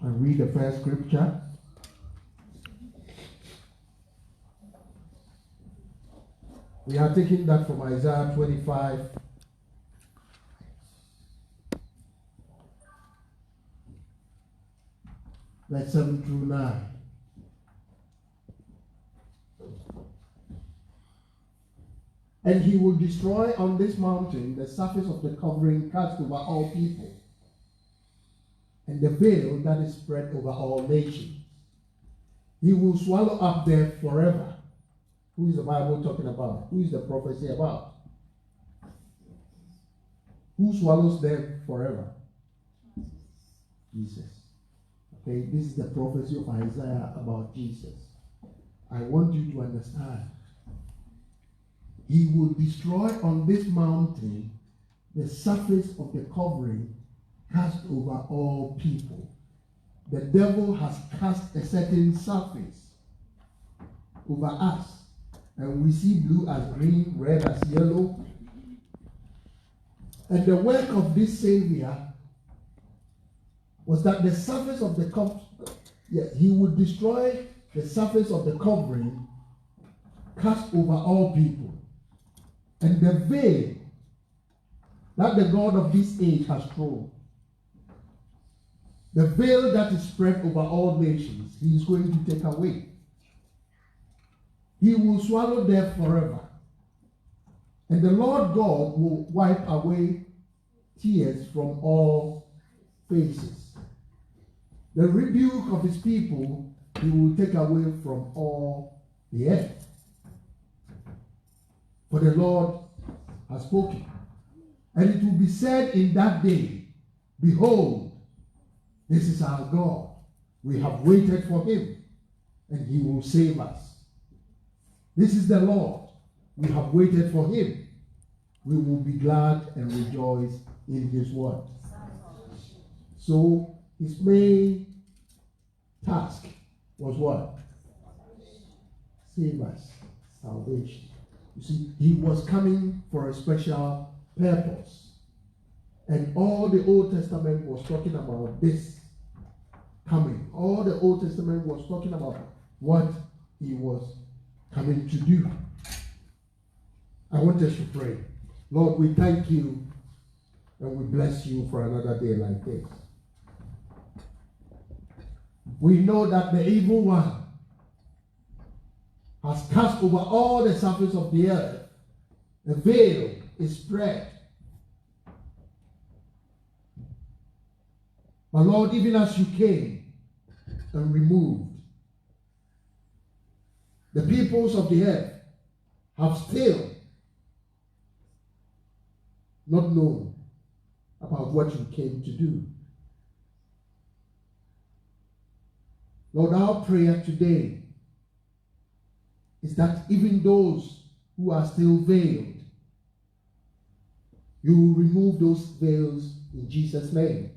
and read the first scripture. We are taking that from Isaiah 25. Verse 7 through 9. And he will destroy on this mountain the surface of the covering cast over all people, and the veil that is spread over all nations. He will swallow up death forever. Who is the Bible talking about? Who is the prophecy about? Who swallows death forever? Jesus. Okay, this is the prophecy of Isaiah about Jesus. I want you to understand. He will destroy on this mountain the surface of the covering cast over all people. The devil has cast a certain surface over us. And we see blue as green, red as yellow. And the work of this Savior was that the surface of the he would destroy the surface of the covering cast over all people. And the veil that the God of this age has thrown, the veil that is spread over all nations, he is going to take away. He will swallow death forever. And the Lord God will wipe away tears from all faces. The rebuke of his people he will take away from all the earth. For the Lord has spoken. And it will be said in that day, behold, this is our God. We have waited for him, and he will save us. This is the Lord. We have waited for him. We will be glad and rejoice in his word. So his main task was what? Save us. Salvation. You see, he was coming for a special purpose. And all the Old Testament was talking about this coming. All the Old Testament was talking about what he was coming to do. I want us to pray. Lord, we thank you and we bless you for another day like this. We know that the evil one has cast over all the surface of the earth. The veil is spread. But Lord, even as you came and removed, the peoples of the earth have still not known about what you came to do. Lord, our prayer today is that even those who are still veiled, you will remove those veils in Jesus' name.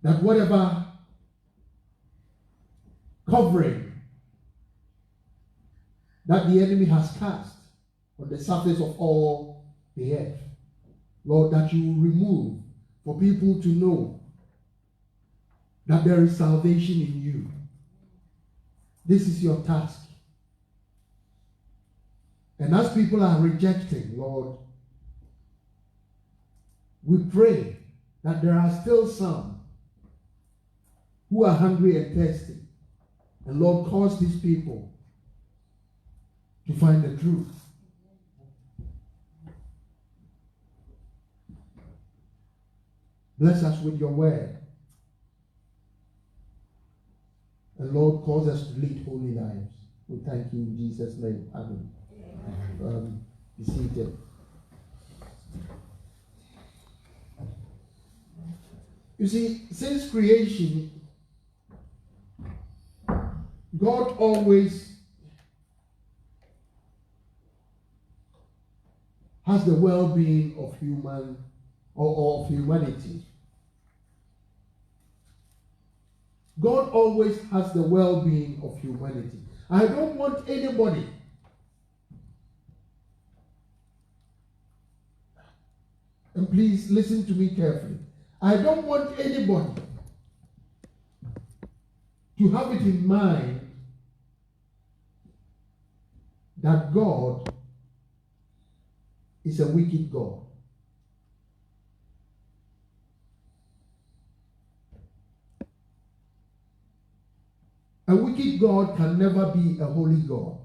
That whatever covering that the enemy has cast on the surface of all the earth, Lord, that you will remove for people to know that there is salvation in you. This is your task. And as people are rejecting, Lord, we pray that there are still some who are hungry and thirsty. And Lord, cause these people to find the truth. Bless us with your word. And Lord, cause us to lead holy lives. We thank you in Jesus' name. Amen. Be seated. You see, since creation, God always has the well-being of human or of humanity. God always has the well-being of humanity. I don't want anybody and please listen to me carefully. I don't want anybody to have it in mind that God is a wicked God. A wicked God can never be a holy God.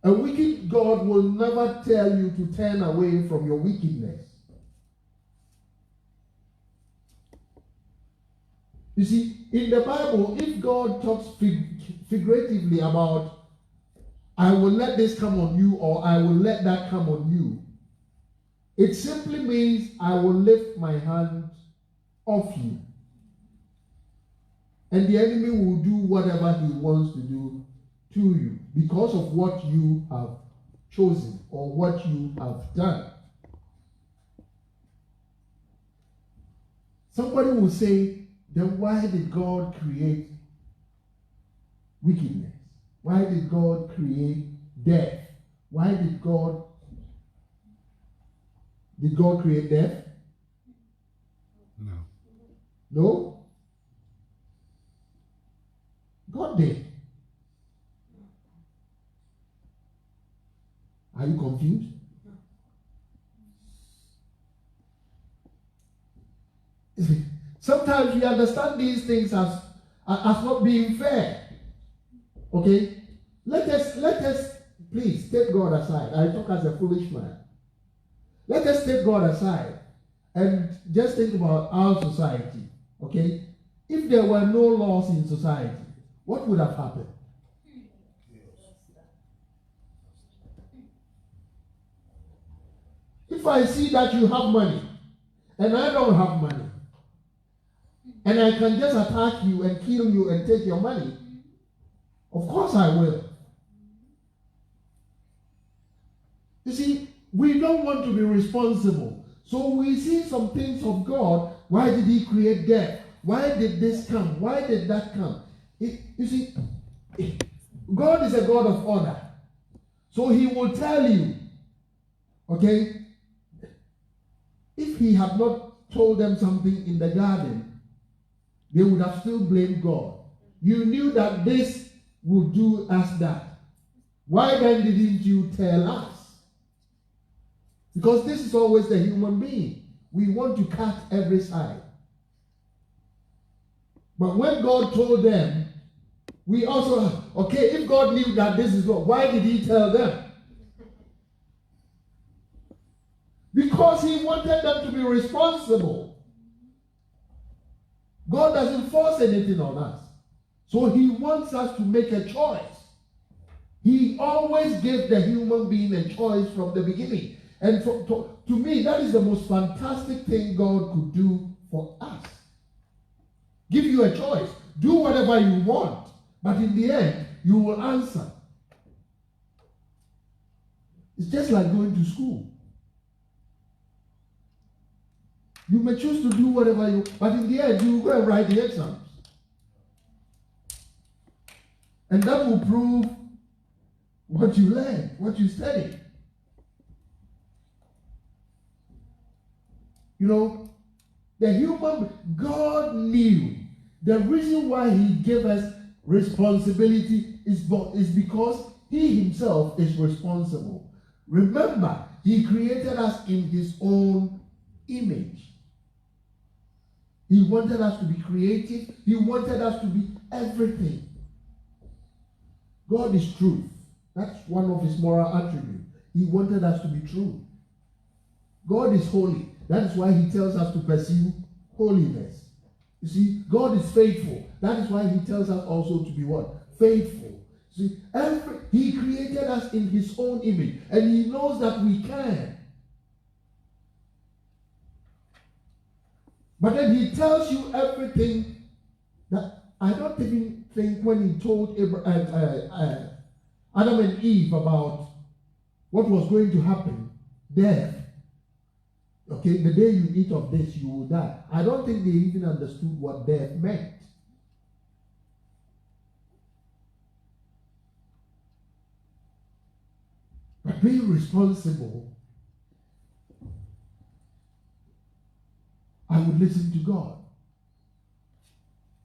A wicked God will never tell you to turn away from your wickedness. You see, in the Bible, if God talks figuratively about, I will let this come on you or I will let that come on you, it simply means I will lift my hand off you. And the enemy will do whatever he wants to do to you because of what you have chosen or what you have done. Somebody will say, then why did God create wickedness? Why did God create death? Why did God create death? No. No? God did. Are you confused? Sometimes we understand these things as not being fair. Okay? Let us please take God aside. I talk as a foolish man. Let us take God aside and just think about our society. Okay? If there were no laws in society, what would have happened? If I see that you have money and I don't have money, and I can just attack you and kill you and take your money, of course I will. You see, we don't want to be responsible. So we see some things of God. Why did he create death? Why did this come? Why did that come? You see, God is a God of order. So he will tell you, okay, if he had not told them something in the garden, they would have still blamed God. You knew that this would do us that. Why then didn't you tell us? Because this is always the human being. We want to cut every side. But when God told them, we also, okay, if God knew that this is what, why did he tell them? Because he wanted them to be responsible. God doesn't force anything on us. So he wants us to make a choice. He always gave the human being a choice from the beginning. And to me, that is the most fantastic thing God could do for us. Give you a choice. Do whatever you want. But in the end, you will answer. It's just like going to school. You may choose to do whatever you, but in the end, you will go and write the exams. And that will prove what you learned, what you studied. You know, God knew the reason why he gave us responsibility is because he himself is responsible. Remember, he created us in his own image. He wanted us to be creative. He wanted us to be everything. God is truth. That's one of his moral attributes. He wanted us to be true. God is holy. That is why he tells us to pursue holiness. You see, God is faithful. That is why he tells us also to be what? Faithful. See, he created us in his own image, and he knows that we can. But then he tells you everything that I don't even think when he told Adam and Eve about what was going to happen, death. Okay, the day you eat of this, you will die. I don't think they even understood what death meant. But being responsible I would listen to God.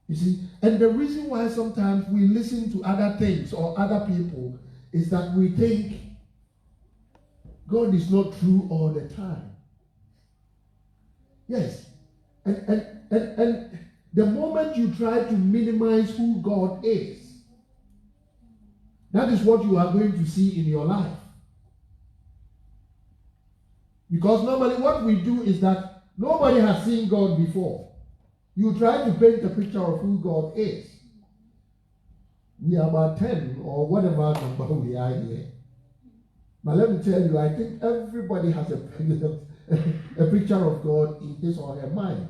You see, and the reason why sometimes we listen to other things or other people is that we think God is not true all the time. Yes. And the moment you try to minimize who God is, that is what you are going to see in your life. Because normally what we do is that nobody has seen God before. You try to paint a picture of who God is. We are about 10 or whatever number we are here. But let me tell you, I think everybody has a picture of God in his or her mind.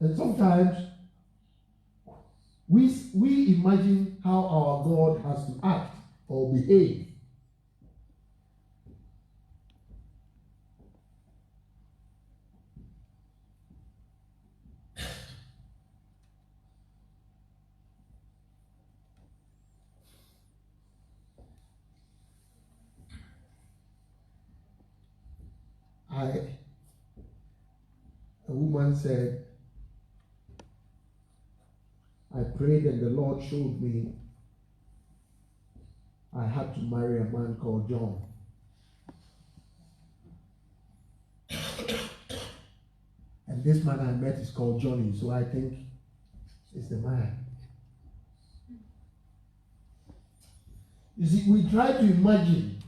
And sometimes we imagine how our God has to act or behave. A woman said, I prayed and the Lord showed me I had to marry a man called John. And this man I met is called Johnny, so I think it's the man. You see, we try to imagine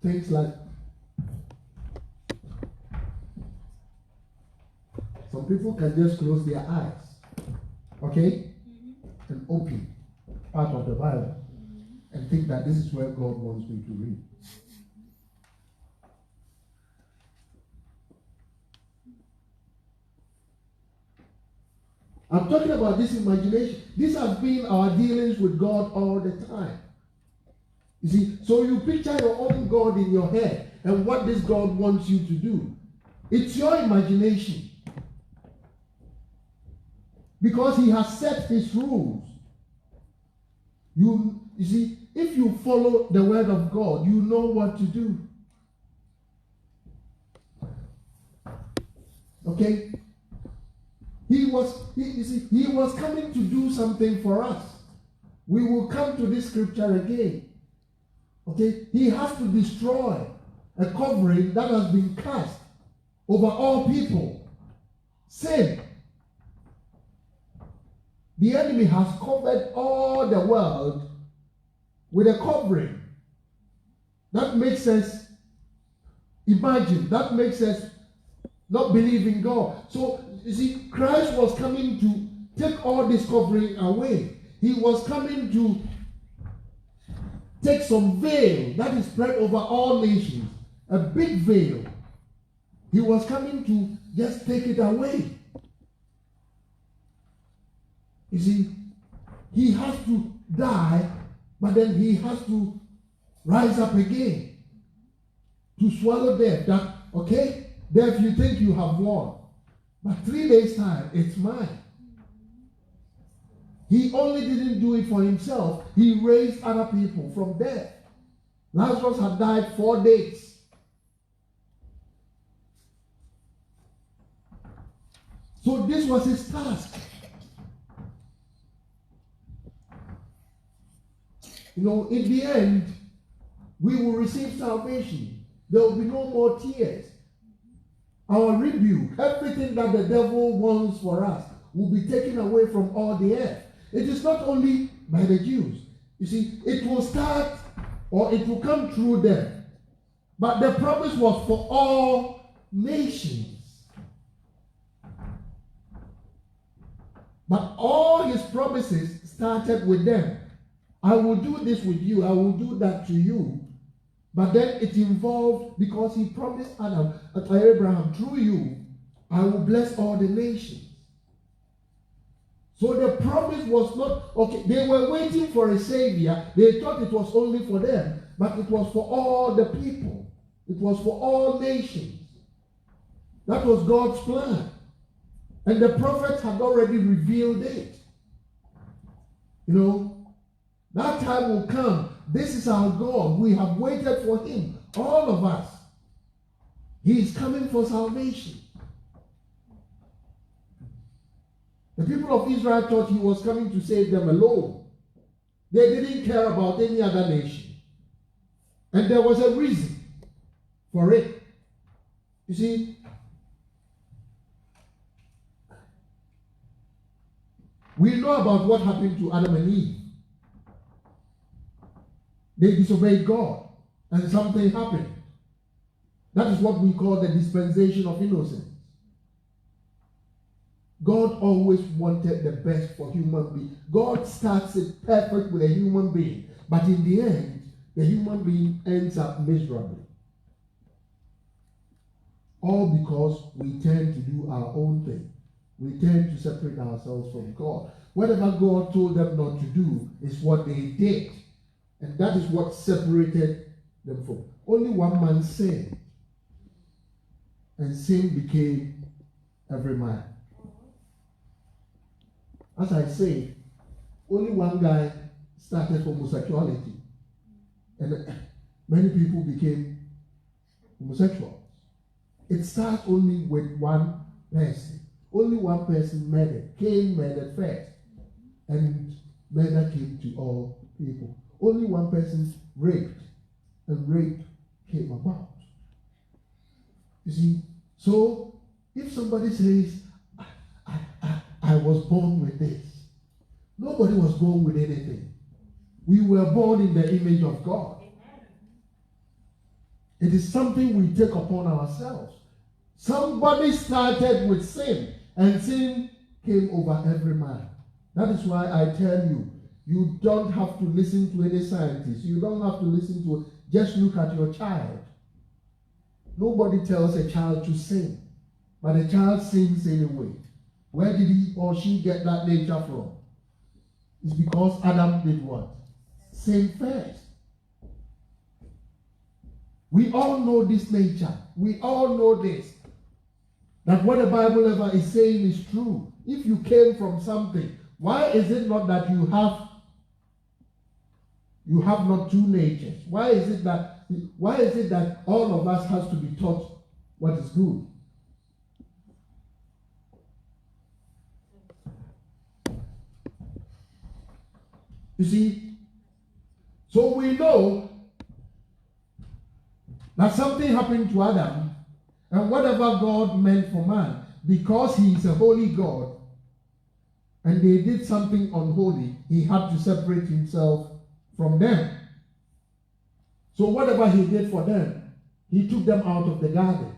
things like some people can just close their eyes, okay, and open part of the Bible and think that this is where God wants me to read. I'm talking about this imagination. This has been our dealings with God all the time. You see, so you picture your own God in your head and what this God wants you to do. It's your imagination. Because he has set his rules. You see, if you follow the word of God, you know what to do. Okay? He was coming to do something for us. We will come to this scripture again. Okay? He has to destroy a covering that has been cast over all people. Sin. The enemy has covered all the world with a covering. That makes us imagine. That makes us not believe in God. So, you see, Christ was coming to take all this covering away. He was coming to take some veil that is spread over all nations. A big veil. He was coming to just take it away. You see, he has to die, but then he has to rise up again to swallow death. That, okay, death, you think you have won, but 3 days' time, it's mine. He only didn't do it for himself. He raised other people from death. Lazarus had died 4 days. So this was his task. You know, in the end, we will receive salvation. There will be no more tears. Our rebuke, everything that the devil wants for us, will be taken away from all the earth. It is not only by the Jews. You see, it will start or it will come through them. But the promise was for all nations. But all his promises started with them. I will do this with you. I will do that to you. But then it involved, because he promised Abraham, through you, I will bless all the nations. So the promise was not, okay, they were waiting for a savior. They thought it was only for them, but it was for all the people. It was for all nations. That was God's plan. And the prophets had already revealed it. You know, that time will come. This is our God. We have waited for him. All of us. He is coming for salvation. The people of Israel thought he was coming to save them alone. They didn't care about any other nation. And there was a reason for it. You see, we know about what happened to Adam and Eve. They disobeyed God, and something happened. That is what we call the dispensation of innocence. God always wanted the best for human beings. God starts it perfect with a human being, but in the end, the human being ends up miserably. All because we tend to do our own thing. We tend to separate ourselves from God. Whatever God told them not to do is what they did. And that is what separated them from. Only one man sinned. And sin became every man. As I say, only one guy started homosexuality. And many people became homosexuals. It starts only with one person. Only one person murdered. Cain murdered first. And murder came to all people. Only one person raped. And rape came about. You see, so if somebody says, I was born with this. Nobody was born with anything. We were born in the image of God. It is something we take upon ourselves. Somebody started with sin, and sin came over every man. That is why I tell you, you don't have to listen to any scientist. You don't have to listen to, just look at your child. Nobody tells a child to sin, but a child sins anyway. Where did he or she get that nature from? It's because Adam did what? Sin first. We all know this nature. We all know this. That what the Bible ever is saying is true. If you came from something, why is it not that you have not two natures? Why is it that all of us has to be taught what is good? You see, so we know that something happened to Adam, and whatever God meant for man, because he is a holy God, and they did something unholy, he had to separate himself from them. So whatever he did for them, he took them out of the garden,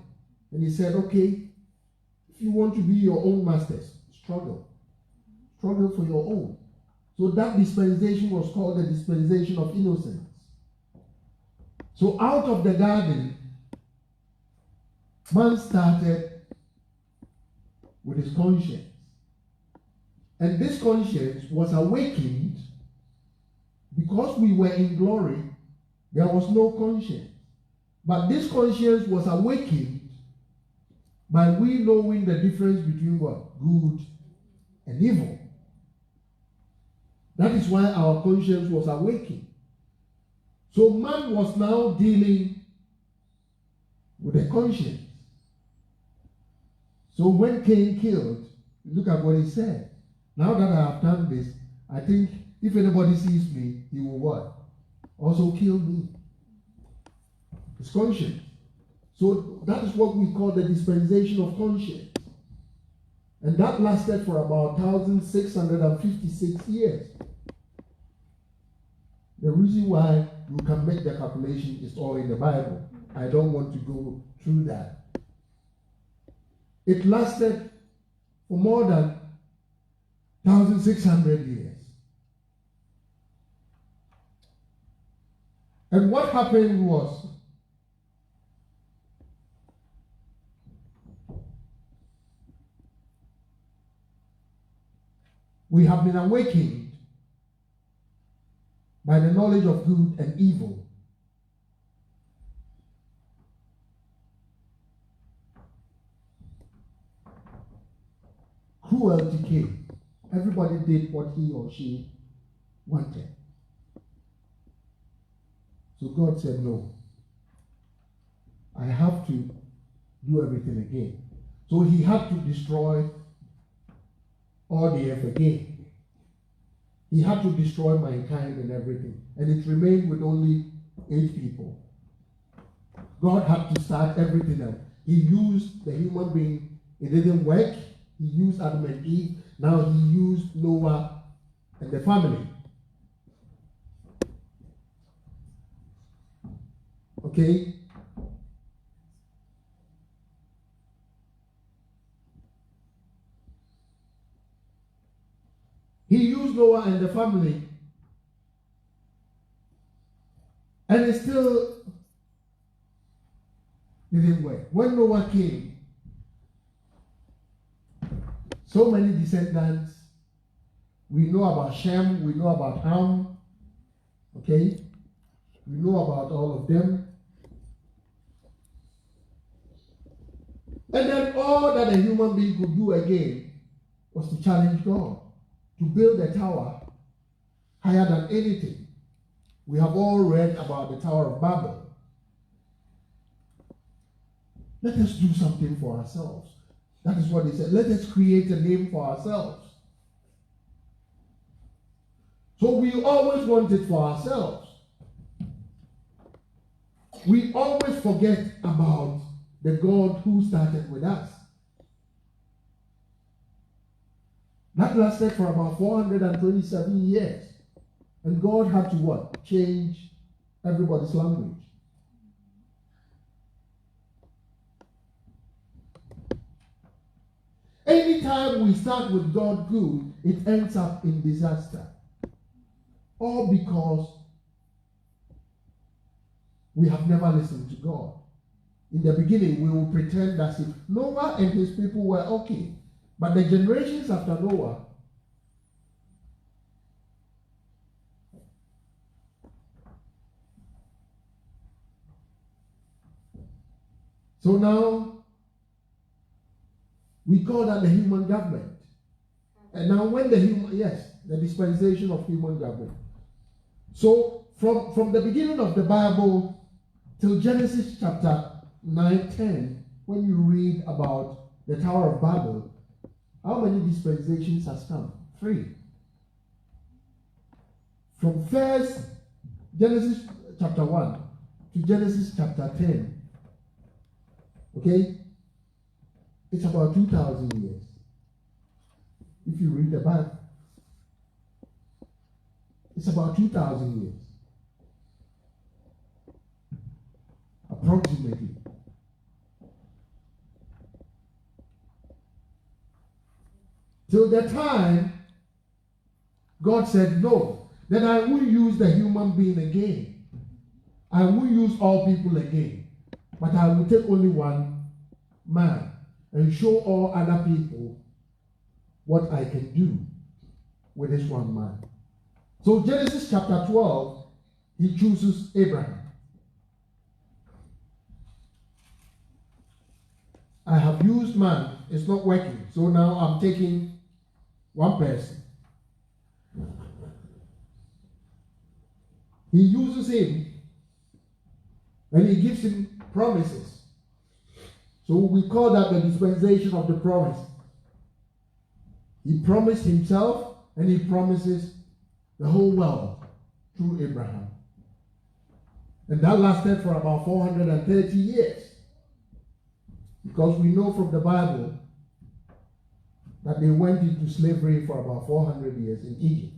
and he said, okay, if you want to be your own masters, struggle for your own. So that dispensation was called the dispensation of innocence. So out of the garden, man started with his conscience. And this conscience was awakened because we were in glory. There was no conscience. But this conscience was awakened by we knowing the difference between what? Good and evil. That is why our conscience was awakened. So man was now dealing with a conscience. So when Cain killed, look at what he said. Now that I have done this, I think if anybody sees me, he will what? Also kill me. His conscience. So that is what we call the dispensation of conscience. And that lasted for about 1,656 years. The reason why you can make the calculation is all in the Bible. I don't want to go through that. It lasted for more than 1,600 years. And what happened was, we have been awakened by the knowledge of good and evil. Cruelty came. Everybody did what he or she wanted. So God said, no. I have to do everything again. So he had to destroy all the earth again. He had to destroy mankind and everything. And it remained with only 8 people. God had to start everything else. He used the human being. It didn't work. He used Adam and Eve. Now he used Noah and the family. Okay? He used Noah and the family. And it still didn't work. When Noah came, so many descendants. We know about Shem, we know about Ham. Okay? We know about all of them. And then all that a human being could do again was to challenge God, to build a tower higher than anything. We have all read about the Tower of Babel. Let us do something for ourselves. That is what he said. Let us create a name for ourselves. So we always want it for ourselves. We always forget about the God who started with us. That lasted for about 427 years. And God had to what? Change everybody's language. Anytime we start with God good, it ends up in disaster. All because we have never listened to God. In the beginning, we will pretend as if Noah and his people were okay. But the generations after Noah, so now we call that the human government. And now when the dispensation of human government. So from the beginning of the Bible till Genesis chapter 9-10, when you read about the Tower of Babel, how many dispensations has come? 3. From first Genesis chapter 1 to Genesis chapter 10. Okay? It's about 2,000 years. If you read the Bible, it's about 2,000 years. Approximately. Till the time God said no, then I will use the human being again. I will use all people again. But I will take only one man and show all other people what I can do with this one man. So Genesis chapter 12, he chooses Abraham. I have used man, it's not working. So now I'm taking one person. He uses him and he gives him promises. So we call that the dispensation of the promise. He promised himself and he promises the whole world through Abraham. And that lasted for about 430 years. Because we know from the Bible that they went into slavery for about 400 years in Egypt.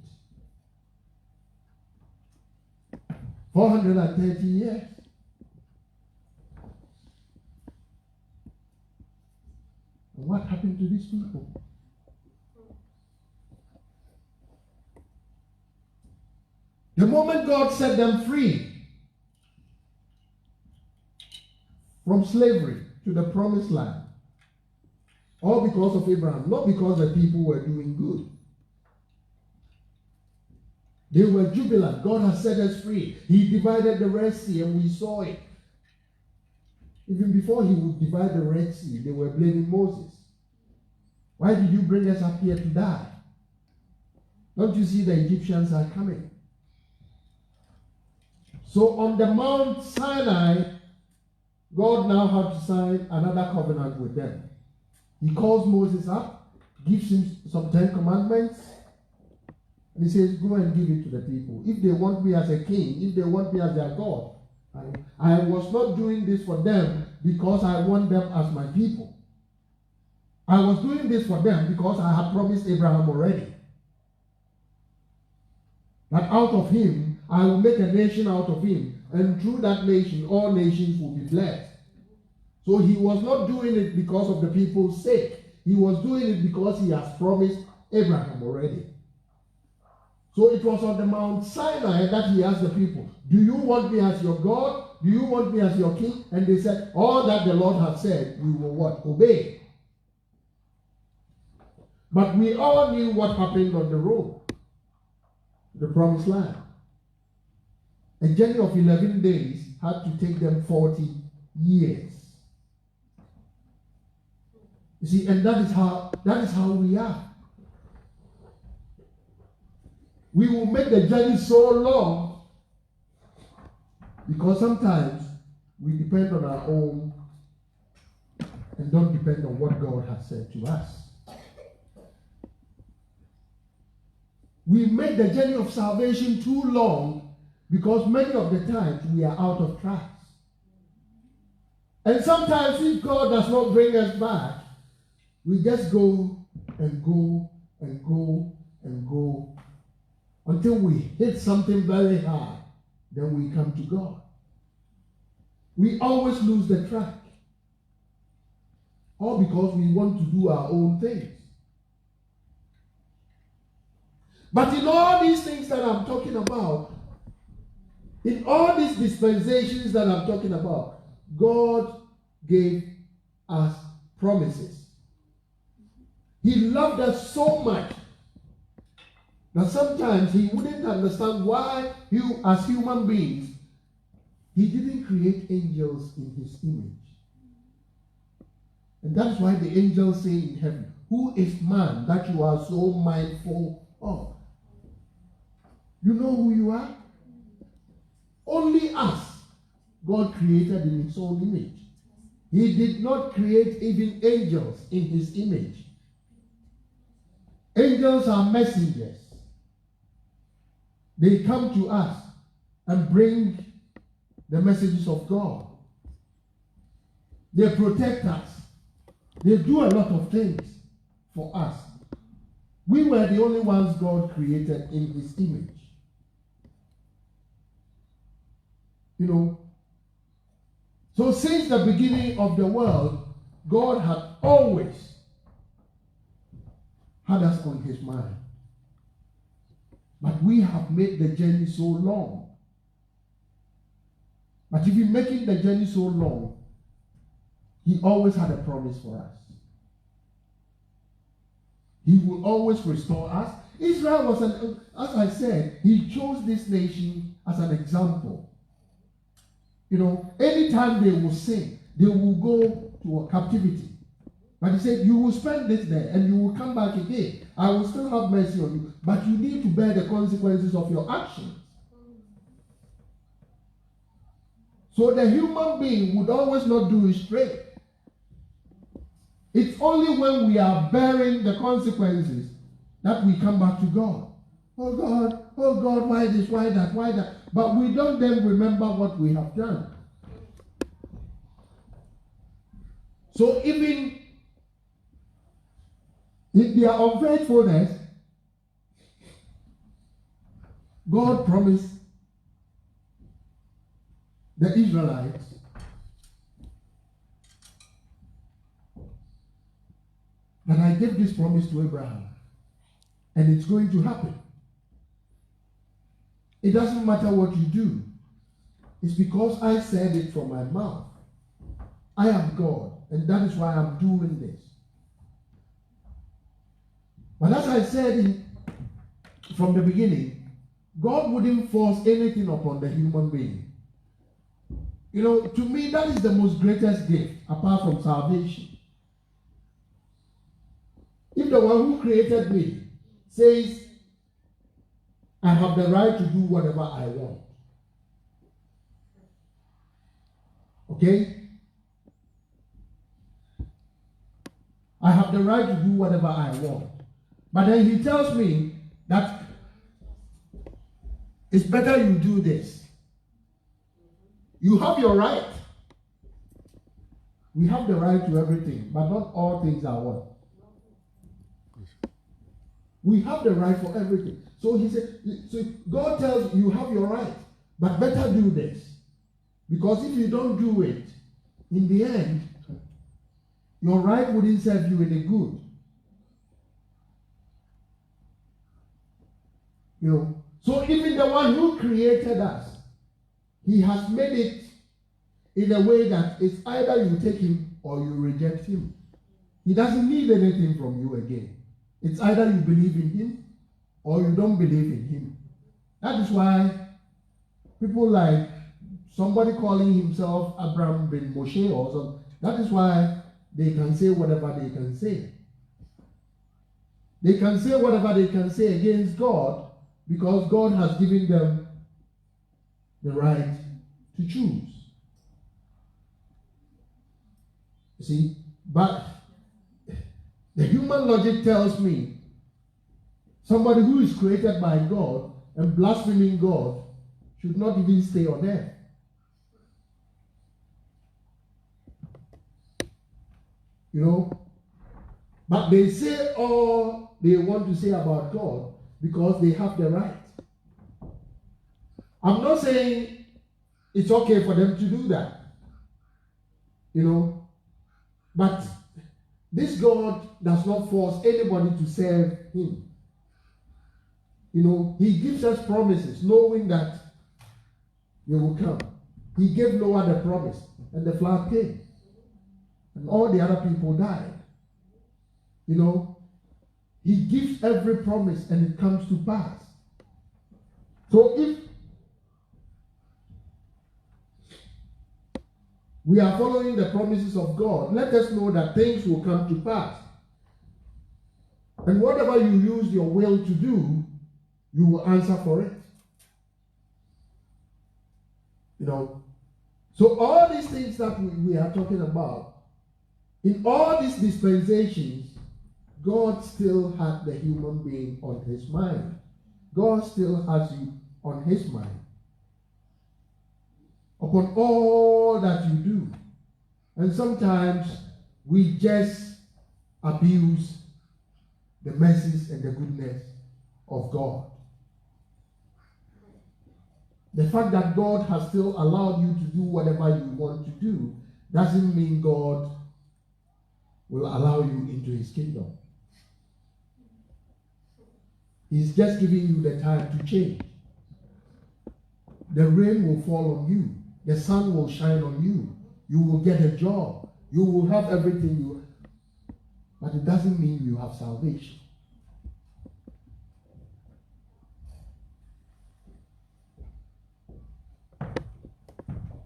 430 years. And what happened to these people? The moment God set them free from slavery to the promised land, all because of Abraham, not because the people were doing good. They were jubilant. God has set us free. He divided the Red Sea and we saw it. Even before he would divide the Red Sea, they were blaming Moses. Why did you bring us up here to die? Don't you see the Egyptians are coming? So on the Mount Sinai, God now had to sign another covenant with them. He calls Moses up, gives him some 10 commandments, and he says, go and give it to the people. If they want me as a king, if they want me as their God, I was not doing this for them because I want them as my people. I was doing this for them because I had promised Abraham already that out of him, I will make a nation out of him, and through that nation, all nations will be blessed. So he was not doing it because of the people's sake. He was doing it because he has promised Abraham already. So it was on the Mount Sinai that he asked the people, do you want me as your God? Do you want me as your king? And they said, all that the Lord has said, we will what? Obey. But we all knew what happened on the road, the promised land. A journey of 11 days had to take them 40 years. You see, and that is how we are. We will make the journey so long because sometimes we depend on our own and don't depend on what God has said to us. We make the journey of salvation too long because many of the times we are out of track. And sometimes if God does not bring us back, we just go and go and go and go until we hit something very hard. Then we come to God. We always lose the track. All because we want to do our own things. But in all these things that I'm talking about, in all these dispensations that I'm talking about, God gave us promises. He loved us so much that sometimes he wouldn't understand why you, as human beings, he didn't create angels in his image. And that's why the angels say in heaven, who is man that you are so mindful of? You know who you are? Only us God created in his own image. He did not create even angels in his image. Angels are messengers. They come to us and bring the messages of God. They protect us. They do a lot of things for us. We were the only ones God created in his image. You know, so since the beginning of the world, God had always had us on his mind. But we have made the journey so long. But even making the journey so long, he always had a promise for us. He will always restore us. Israel was as I said, he chose this nation as an example. You know, anytime they will sin, they will go to a captivity. But he said, you will spend this there and you will come back again. I will still have mercy on you. But you need to bear the consequences of your actions. So the human being would always not do it straight. It's only when we are bearing the consequences that we come back to God. Oh God, why this, why that, why that? But we don't then remember what we have done. So even in their unfaithfulness, God promised the Israelites that I gave this promise to Abraham, and it's going to happen. It doesn't matter what you do. It's because I said it from my mouth. I am God, and that is why I'm doing this. But as I said from the beginning, God wouldn't force anything upon the human being. You know, to me, that is the most greatest gift, apart from salvation. If the one who created me says, I have the right to do whatever I want. Okay? the right to do whatever I want. But then he tells me that it's better you do this. You have your right. We have the right to everything, but not all things are what? We have the right for everything. So he said, so God tells you have your right, but better do this. Because if you don't do it, in the end, your right wouldn't serve you any good. You know, so even the one who created us, he has made it in a way that it's either you take him or you reject him. He doesn't need anything from you again. It's either you believe in him or you don't believe in him. That is why people like somebody calling himself Abraham bin Moshe or something, that is why they can say whatever they can say. They can say whatever they can say against God because God has given them the right to choose. You see, but the human logic tells me somebody who is created by God and blaspheming God should not even stay on earth. You know, but they say all they want to say about God because they have the right. I'm not saying it's okay for them to do that. You know, but this God does not force anybody to serve him. You know, he gives us promises knowing that they will come. He gave Noah the promise and the flood came. And all the other people died. You know, he gives every promise and it comes to pass. So if we are following the promises of God, let us know that things will come to pass. And whatever you use your will to do, you will answer for it. You know, so all these things that we are talking about, in all these dispensations, God still had the human being on his mind. God still has you on his mind. Upon all that you do. And sometimes we just abuse the mercies and the goodness of God. The fact that God has still allowed you to do whatever you want to do doesn't mean God will allow you into his kingdom. He's just giving you the time to change. The rain will fall on you. The sun will shine on you. You will get a job. You will have everything you. But it doesn't mean you have salvation.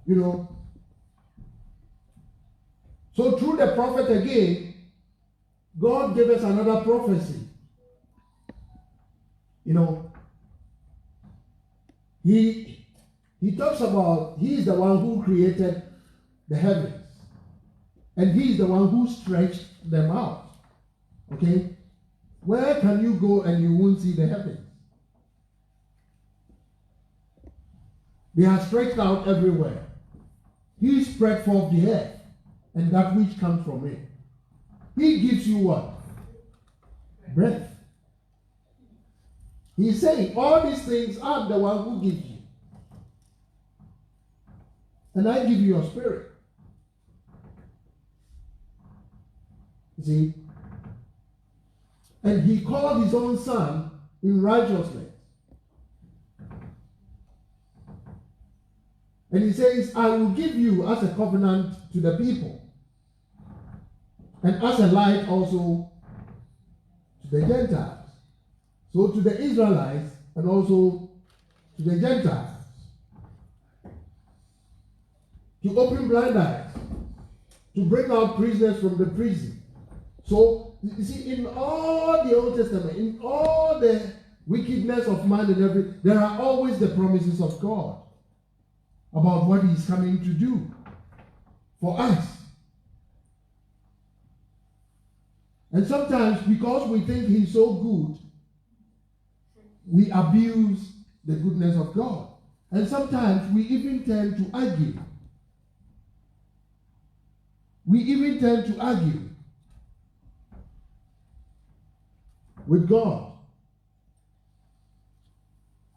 You know. So through the prophet again, God gave us another prophecy. You know, he talks about he is the one who created the heavens. And he is the one who stretched them out. Okay? Where can you go and you won't see the heavens? They are stretched out everywhere. He spread forth the earth and that which comes from it. He gives you what? Breath. He's saying all these things, I'm the one who gives you. And I give you your spirit. You see? And he called his own son in righteousness. And he says, I will give you as a covenant to the people. And as a light also to the Gentiles. So to the Israelites and also to the Gentiles. To open blind eyes. To bring out prisoners from the prison. So, you see, in all the Old Testament, in all the wickedness of man and everything, there are always the promises of God about what he's coming to do for us. And sometimes, because we think he's so good, we abuse the goodness of God. And sometimes we even tend to argue. We even tend to argue with God.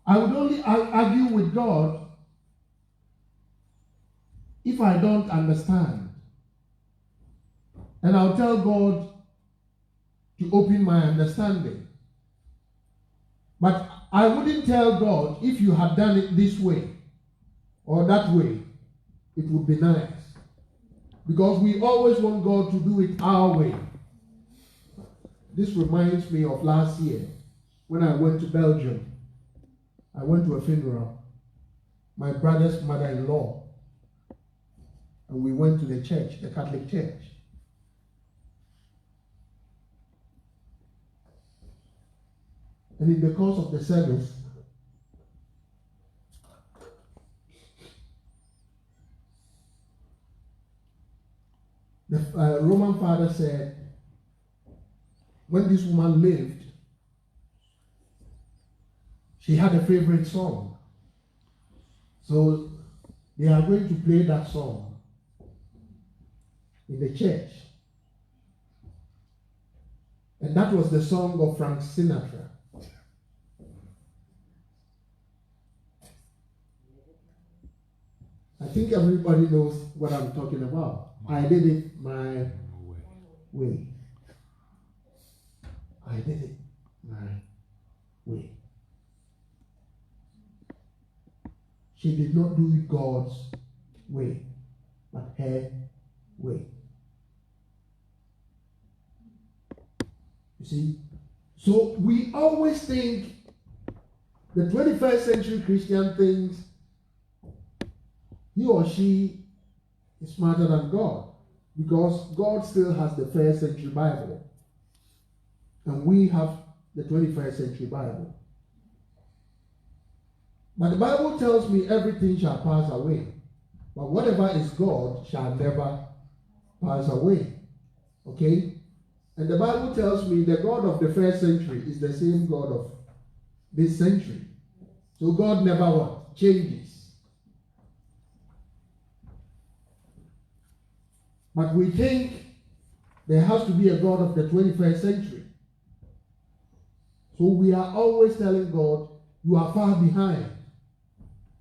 I would only argue with God if I don't understand. And I'll tell God to open my understanding. But I wouldn't tell God, if you had done it this way or that way, it would be nice. Because we always want God to do it our way. This reminds me of last year when I went to Belgium. I went to a funeral. My brother's mother-in-law. And we went to the church, the Catholic church. And in the course of the service, the Roman father said, when this woman lived, she had a favorite song. So they are going to play that song in the church. And that was the song of Frank Sinatra. I think everybody knows what I'm talking about. I did it my way. I did it my way. She did not do it God's way, but her way. You see? So we always think the 21st century Christian thinks he or she is smarter than God, because God still has the first century Bible and we have the 21st century Bible. But the Bible tells me everything shall pass away, but whatever is God shall never pass away. Okay? And the Bible tells me the God of the first century is the same God of this century. So God never what? Changes. But we think there has to be a God of the 21st century. So we are always telling God, you are far behind.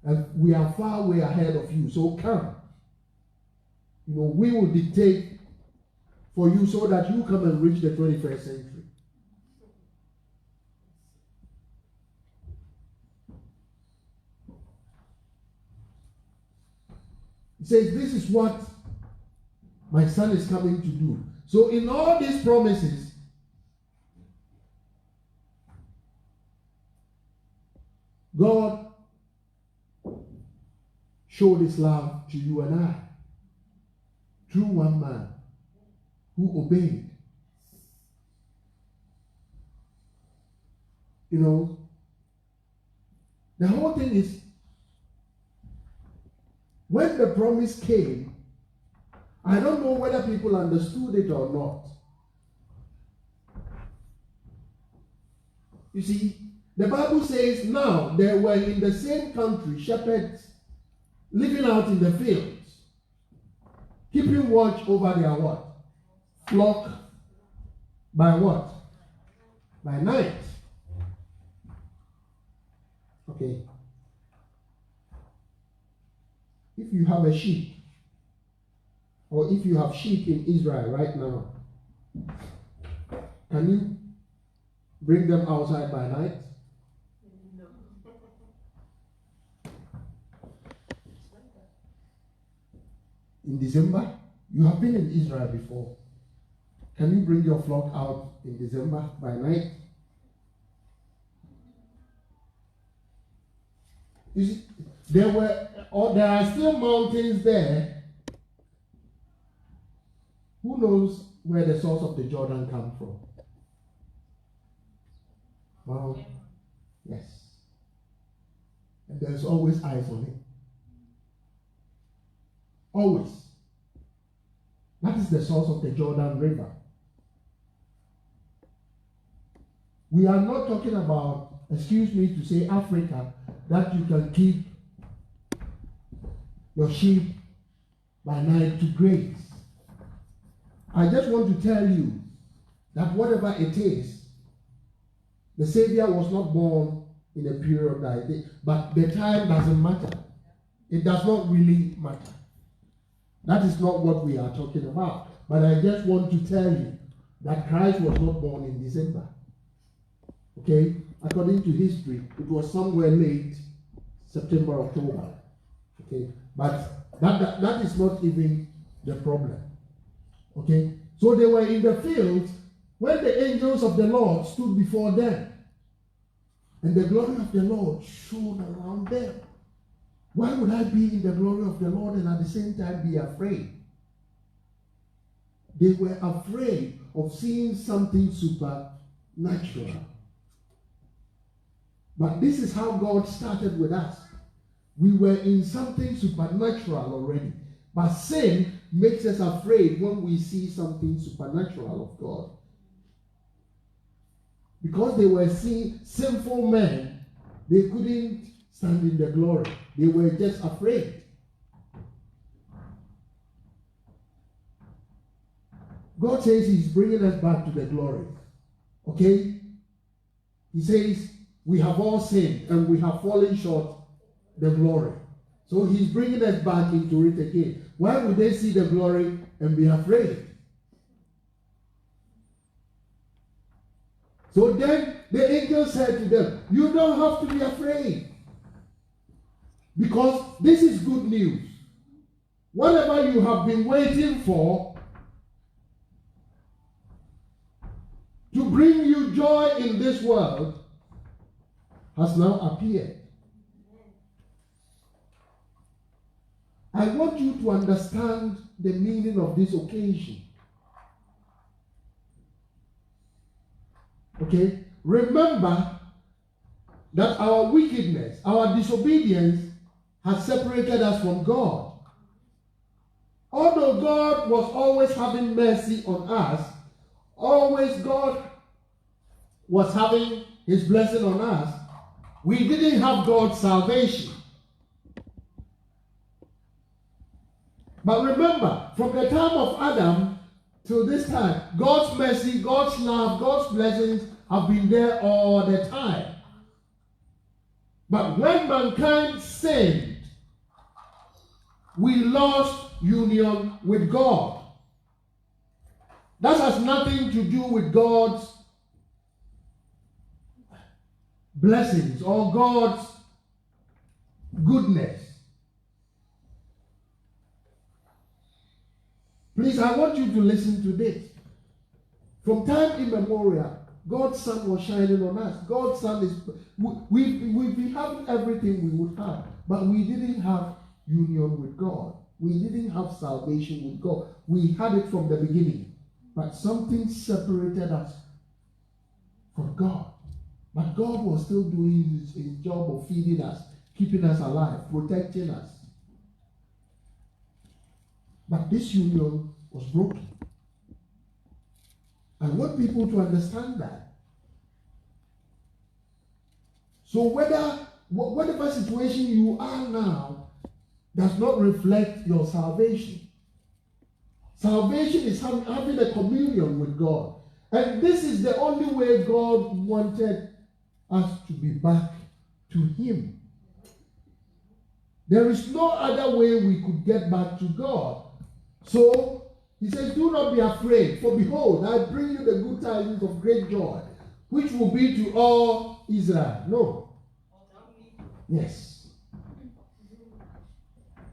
And we are far way ahead of you. So come. You know, we will dictate for you so that you come and reach the 21st century. He says, this is what my son is coming to do. So in all these promises, God showed his love to you and I through one man who obeyed. You know, the whole thing is, when the promise came, I don't know whether people understood it or not. You see, the Bible says now there were in the same country shepherds living out in the fields, keeping watch over their what? Flock by what? By night. Okay. If you have a sheep, or if you have sheep in Israel right now, can you bring them outside by night? No. In December? You have been in Israel before. Can you bring your flock out in December by night? You see, there are still mountains there. Who knows where the source of the Jordan comes from? Well, yes. And there's always eyes on it. Always. That is the source of the Jordan River. We are not talking about, excuse me to say, Africa, that you can keep your sheep by night to graze. I just want to tell you that whatever it is, the Savior was not born in a period like this, but the time doesn't matter. It does not really matter. That is not what we are talking about. But I just want to tell you that Christ was not born in December. Okay? According to history, it was somewhere late September, October. Okay? But that is not even the problem. Okay? So they were in the field when the angels of the Lord stood before them. And the glory of the Lord shone around them. Why would I be in the glory of the Lord and at the same time be afraid? They were afraid of seeing something supernatural. But this is how God started with us. We were in something supernatural already. But sin makes us afraid when we see something supernatural of God. Because they were seeing sinful men, they couldn't stand in the glory. They were just afraid. God says he's bringing us back to the glory. Okay? He says we have all sinned and we have fallen short the glory. So he's bringing us back into it again. Why would they see the glory and be afraid? So then the angel said to them, you don't have to be afraid. Because this is good news. Whatever you have been waiting for to bring you joy in this world has now appeared. I want you to understand the meaning of this occasion. Okay? Remember that our wickedness, our disobedience has separated us from God. Although God was always having mercy on us, always God was having his blessing on us, we didn't have God's salvation. But remember, from the time of Adam till this time, God's mercy, God's love, God's blessings have been there all the time. But when mankind sinned, we lost union with God. That has nothing to do with God's blessings or God's goodness. Please, I want you to listen to this. From time immemorial, God's sun was shining on us. God's sun is... We have everything we would have, but we didn't have union with God. We didn't have salvation with God. We had it from the beginning, but something separated us from God. But God was still doing his job of feeding us, keeping us alive, protecting us. But this union was broken. I want people to understand that. So whatever situation you are now does not reflect your salvation. Salvation is having a communion with God. And this is the only way God wanted us to be back to him. There is no other way we could get back to God. So he says, do not be afraid, for behold, I bring you the good tidings of great joy, which will be to all Israel. No. Yes.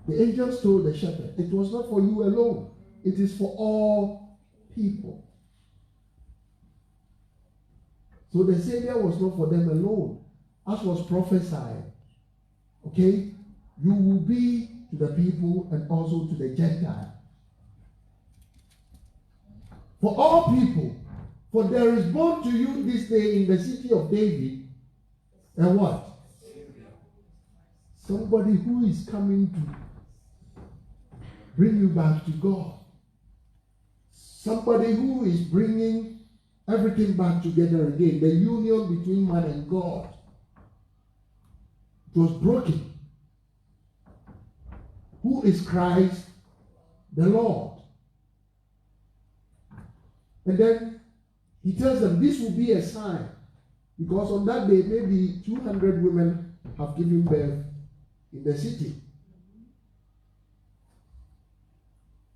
The angels told the shepherd, it was not for you alone. It is for all people. So the Savior was not for them alone, as was prophesied. Okay? You will be to the people and also to the Gentiles. For all people, for there is born to you this day in the city of David, and what? Somebody who is coming to bring you back to God. Somebody who is bringing everything back together again. The union between man and God. It was broken. Who is Christ? The Lord. And then he tells them this will be a sign. Because on that day, maybe 200 women have given birth in the city.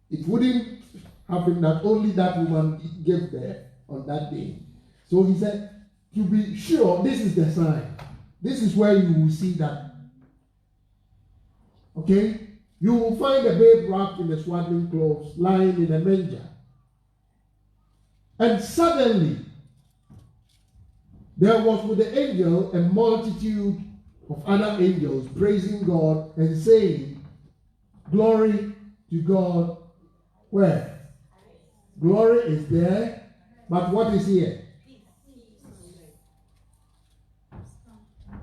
It wouldn't happen that only that woman gave birth on that day. So he said, to be sure, this is the sign. This is where you will see that. Okay? You will find a babe wrapped in the swaddling clothes, lying in a manger. And suddenly, there was with the angel a multitude of other angels praising God and saying, glory to God. Where? Glory is there, but what is here?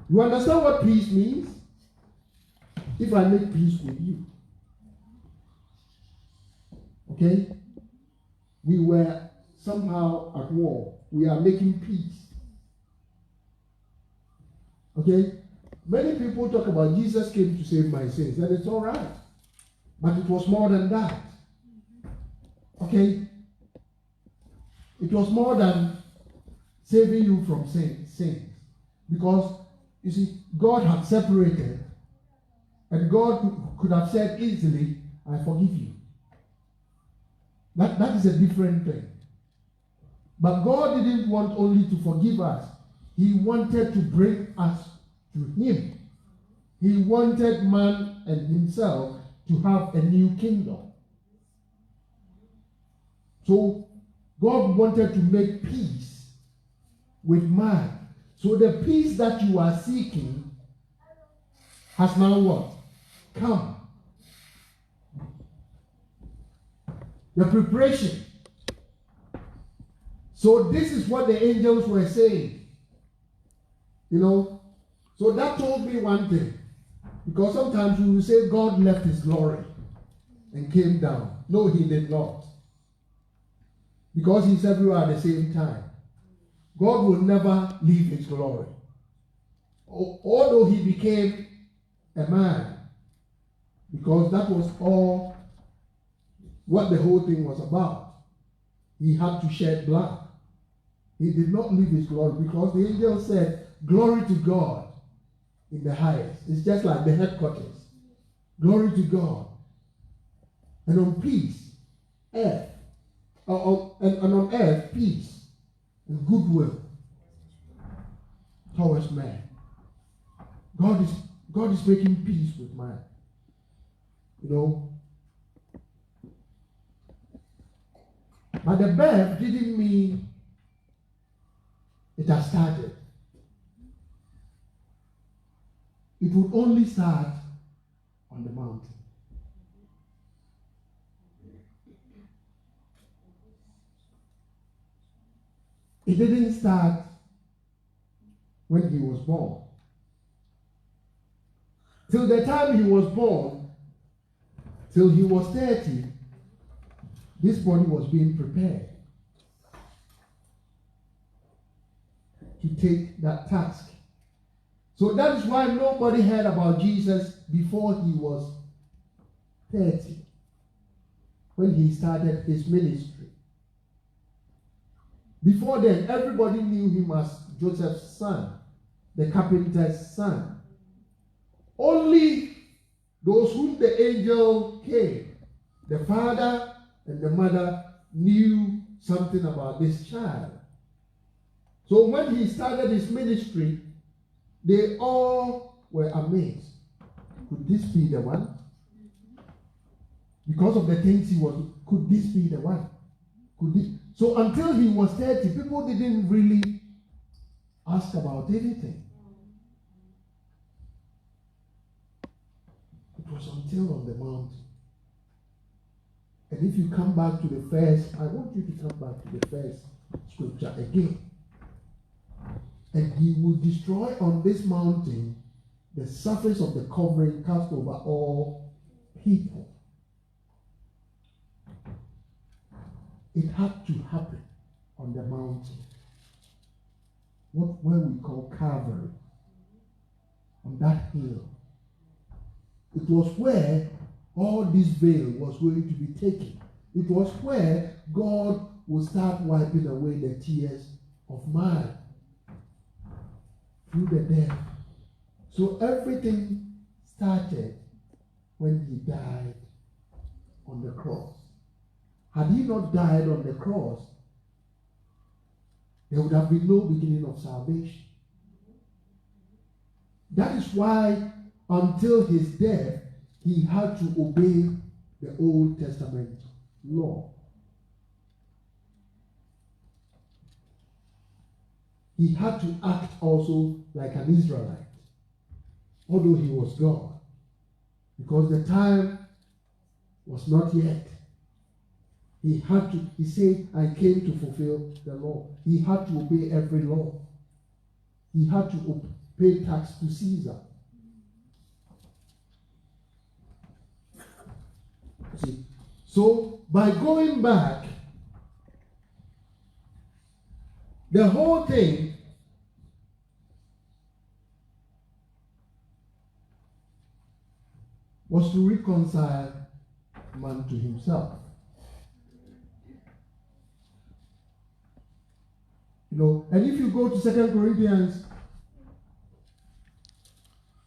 You understand what peace means? If I make peace with you. Okay? We were somehow at war. We are making peace. Okay? Many people talk about Jesus came to save my sins, and it's all right. But it was more than that. Okay? It was more than saving you from sins. Because, you see, God had separated, and God could have said easily, I forgive you. That is a different thing. But God didn't want only to forgive us. He wanted to bring us to Him. He wanted man and himself to have a new kingdom. So God wanted to make peace with man. So the peace that you are seeking has now what? Come. The preparation. So this is what the angels were saying. You know, so that told me one thing. Because sometimes we will say God left His glory and came down. No, He did not. Because He's everywhere at the same time. God will never leave His glory. Although He became a man. Because that was all what the whole thing was about. He had to shed blood. He did not leave His glory because the angel said, glory to God in the highest. It's just like the headquarters. Glory to God. And on peace, earth. And on earth, peace and goodwill towards man. God is making peace with man. You know. But the birth didn't mean it has started. It would only start on the mountain. It didn't start when he was born. Till the time he was born, till he was 30, this body was being prepared to take that task. So that is why nobody heard about Jesus before he was 30, when he started his ministry. Before then, everybody knew him as Joseph's son, the carpenter's son. Only those whom the angel came, the father and the mother, knew something about this child. So when he started his ministry, they all were amazed. Could this be the one? Because of the things he was, could this be the one? Could this? So until he was 30, people didn't really ask about anything. It was until on the mountain. And if you come back to the first, I want you to come back to the first scripture again. And he will destroy on this mountain the surface of the covering cast over all people. It had to happen on the mountain, where we call Calvary, on that hill. It was where all this veil was going to be taken. It was where God will start wiping away the tears of man through the death. So everything started when he died on the cross. Had he not died on the cross, there would have been no beginning of salvation. That is why until his death, he had to obey the Old Testament law. He had to act also like an Israelite, although he was God, because the time was not yet. He said, I came to fulfill the law. He had to obey every law. He had to pay tax to Caesar. See, so by going back, the whole thing was to reconcile man to himself. And if you go to 2 Corinthians,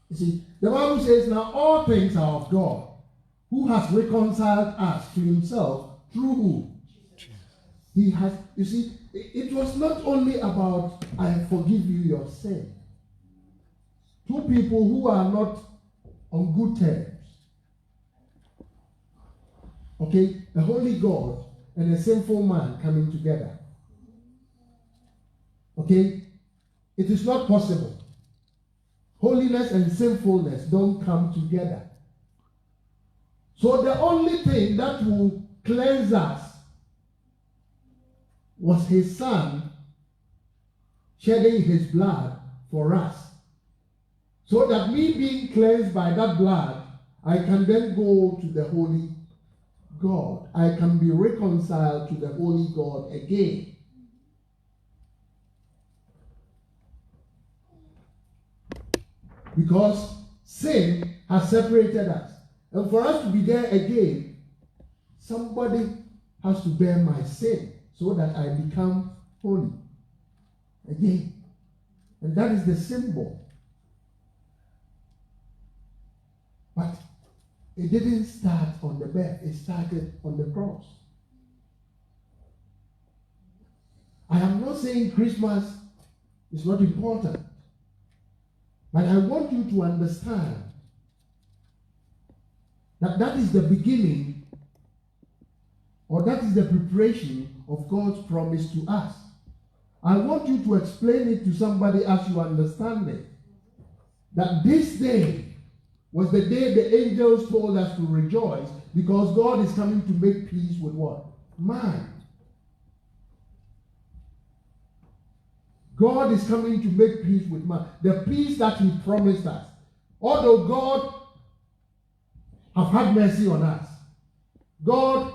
you see, the Bible says, now all things are of God, who has reconciled us to himself through who? He has, you see, it was not only about, I forgive you your sin. Two people who are not on good terms. Okay? A holy God and a sinful man coming together. Okay? It is not possible. Holiness and sinfulness don't come together. So the only thing that will cleanse us was his son shedding his blood for us. So that me being cleansed by that blood, I can then go to the holy God. I can be reconciled to the holy God again. Because sin has separated us. And for us to be there again, somebody has to bear my sin so that I become holy again. And that is the symbol. But it didn't start on the bed. It started on the cross. I am not saying Christmas is not important. But I want you to understand that that is the beginning, or that is the preparation of God's promise to us. I want you to explain it to somebody as you understand it. That this day was the day the angels told us to rejoice, because God is coming to make peace with what? Man. God is coming to make peace with man. The peace that he promised us. Although God have had mercy on us. God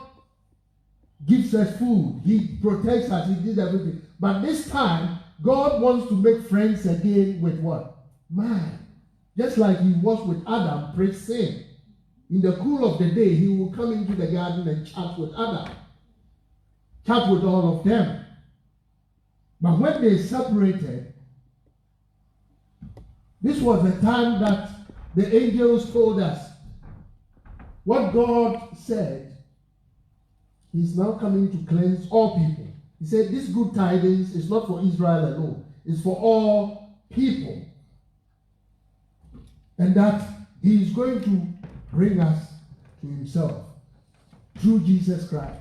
gives us food. He protects us. He does everything. But this time, God wants to make friends again with what? Man. Just like he was with Adam, pre-sin. In the cool of the day, he will come into the garden and chat with Adam. Chat with all of them. But when they separated, this was the time that the angels told us what God said. He's now coming to cleanse all people. He said this good tidings is not for Israel alone. It's for all people. And that he is going to bring us to himself through Jesus Christ.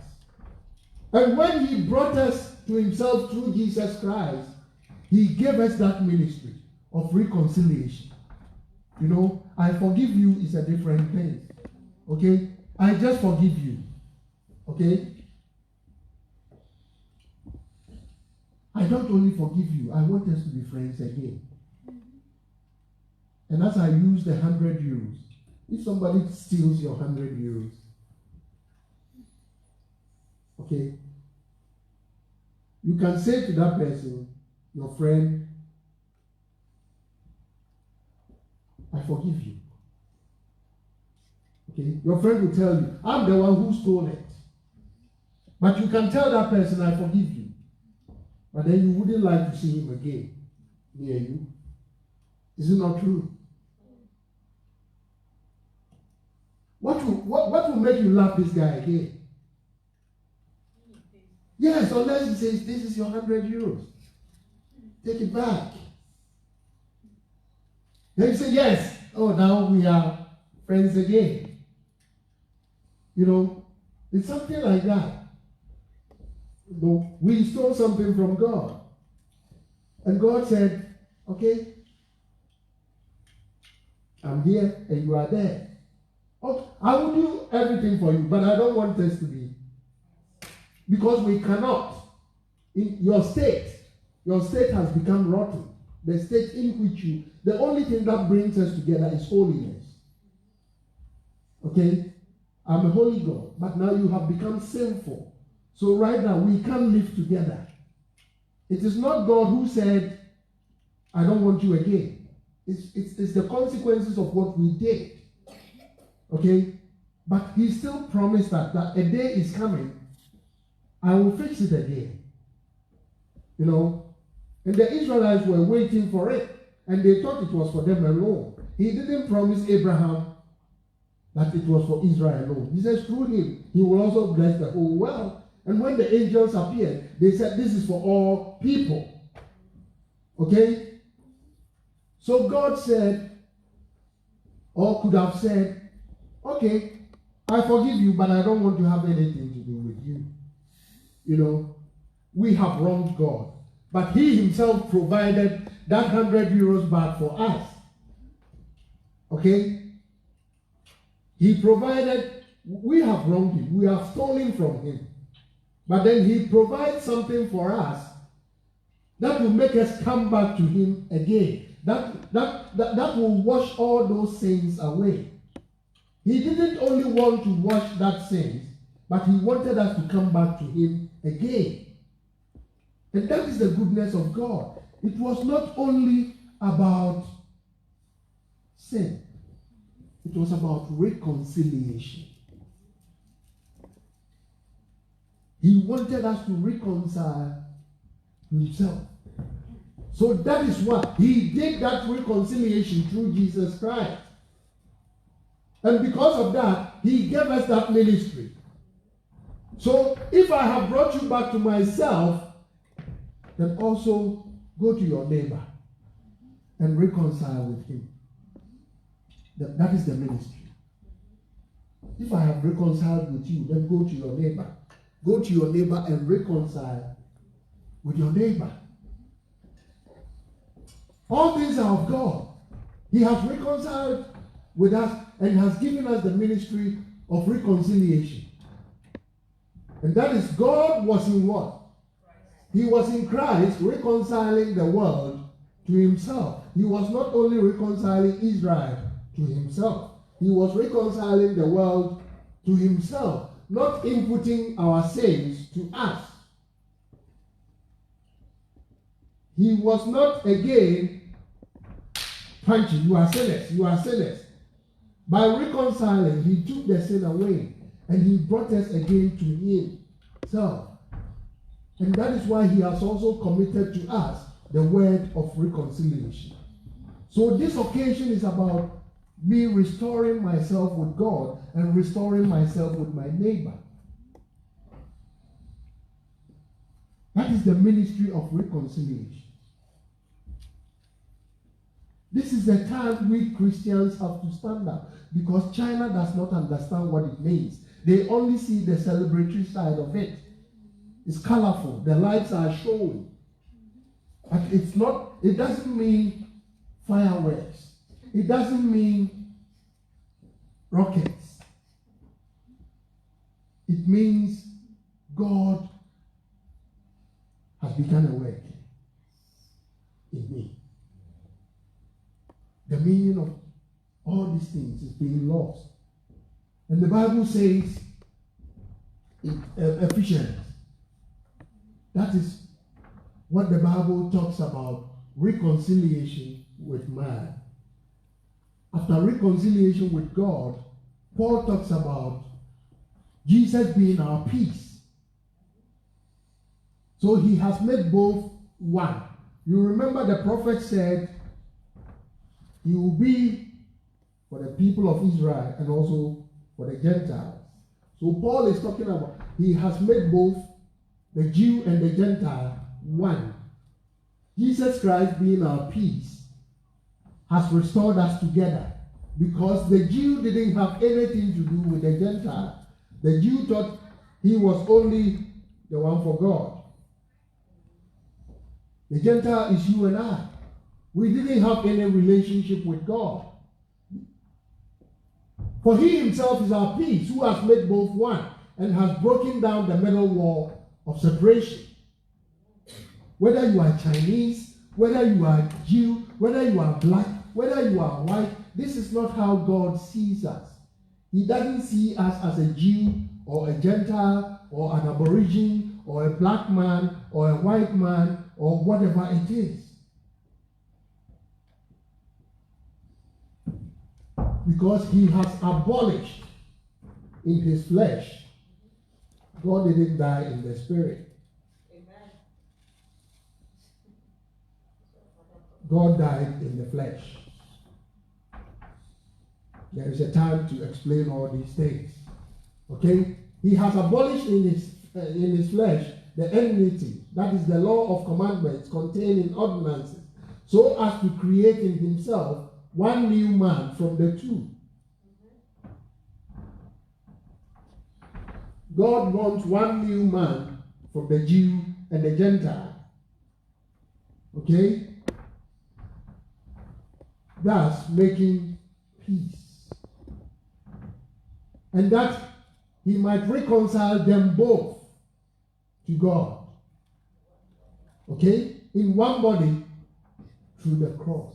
And when he brought us to himself through Jesus Christ, he gave us that ministry of reconciliation. I forgive you is a different thing. Okay? I just forgive you. Okay? I don't only forgive you, I want us to be friends again. And as I use the 100 euros, if somebody steals your 100 euros, okay, You can say to that person, your friend, I forgive you. Okay? Your friend will tell you, I'm the one who stole it. But you can tell that person, I forgive you. But then you wouldn't like to see him again near you. Is it not true? What will make you love this guy again? Yes, unless he says, this is your 100 euros. Take it back. Then you say, yes. Oh, now we are friends again. You know, it's something like that. You know, we stole something from God. And God said, okay, I'm here and you are there. Okay, I will do everything for you, but I don't want this to be. Because we cannot. In your state has become rotten. The state in which the only thing that brings us together is holiness. Okay? I'm a holy God, but now you have become sinful. So right now, we can't live together. It is not God who said, I don't want you again. It's the consequences of what we did. Okay? But he still promised that a day is coming, I will fix it again. You know? And the Israelites were waiting for it. And they thought it was for them alone. He didn't promise Abraham that it was for Israel alone. He says through him, he will also bless the whole world. And when the angels appeared, they said this is for all people. Okay? So God said, or could have said, okay, I forgive you, but I don't want to have anything to do with you. You know, we have wronged God. But he himself provided that 100 euros back for us. Okay? He provided, we have wronged him. We have stolen from him. But then he provides something for us that will make us come back to him again. That will wash all those sins away. He didn't only want to wash that sins, but he wanted us to come back to him again. And that is the goodness of God. It was not only about sin. It was about reconciliation. He wanted us to reconcile to himself. So that is why he did that reconciliation through Jesus Christ. And because of that, he gave us that ministry. So if I have brought you back to myself, then also go to your neighbor and reconcile with him. That is the ministry. If I have reconciled with you, then go to your neighbor. Go to your neighbor and reconcile with your neighbor. All things are of God. He has reconciled with us and has given us the ministry of reconciliation. And that is, God was in what? He was in Christ reconciling the world to himself. He was not only reconciling Israel to himself. He was reconciling the world to himself, not imputing our sins to us. He was not again punching, you are sinners, you are sinners. By reconciling, he took the sin away and he brought us again to himself. And that is why he has also committed to us the word of reconciliation. So this occasion is about me restoring myself with God and restoring myself with my neighbor. That is the ministry of reconciliation. This is the time we Christians have to stand up, because China does not understand what it means. They only see the celebratory side of it. It's colorful. The lights are showing. But it's not, it doesn't mean fireworks. It doesn't mean rockets. It means God has begun a work in me. The meaning of all these things is being lost. And the Bible says in Ephesians, that is what the Bible talks about reconciliation with man. After reconciliation with God, Paul talks about Jesus being our peace. So he has made both one. You remember the prophet said he will be for the people of Israel and also for the Gentiles. So Paul is talking about he has made both the Jew and the Gentile one. Jesus Christ being our peace has restored us together because the Jew didn't have anything to do with the Gentile. The Jew thought he was only the one for God. The Gentile is you and I. We didn't have any relationship with God. For he himself is our peace, who has made both one and has broken down the middle wall of separation. Whether you are Chinese, whether you are Jew, whether you are black, whether you are white, this is not how God sees us. He doesn't see us as a Jew or a Gentile or an Aborigine or a black man or a white man or whatever it is. Because he has abolished in his flesh. God didn't die in the spirit. Amen. God died in the flesh. There is a time to explain all these things. Okay? He has abolished in his flesh the enmity, that is the law of commandments contained in ordinances, so as to create in himself one new man from the two. God wants one new man from the Jew and the Gentile. Okay? Thus making peace. And that he might reconcile them both to God. Okay? In one body through the cross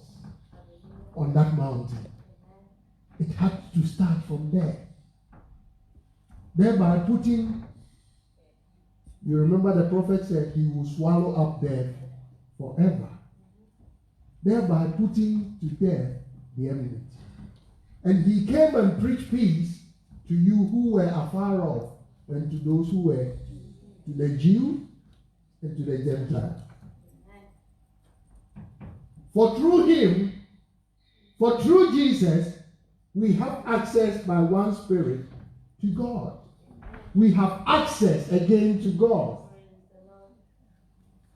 on that mountain. It had to start from there. Thereby putting, you remember the prophet said he will swallow up death forever. Thereby putting to death the enmity. And he came and preached peace to you who were afar off and to those who were, to the Jew and to the Gentile. For through him, for through Jesus, we have access by one Spirit to God. We have access again to God.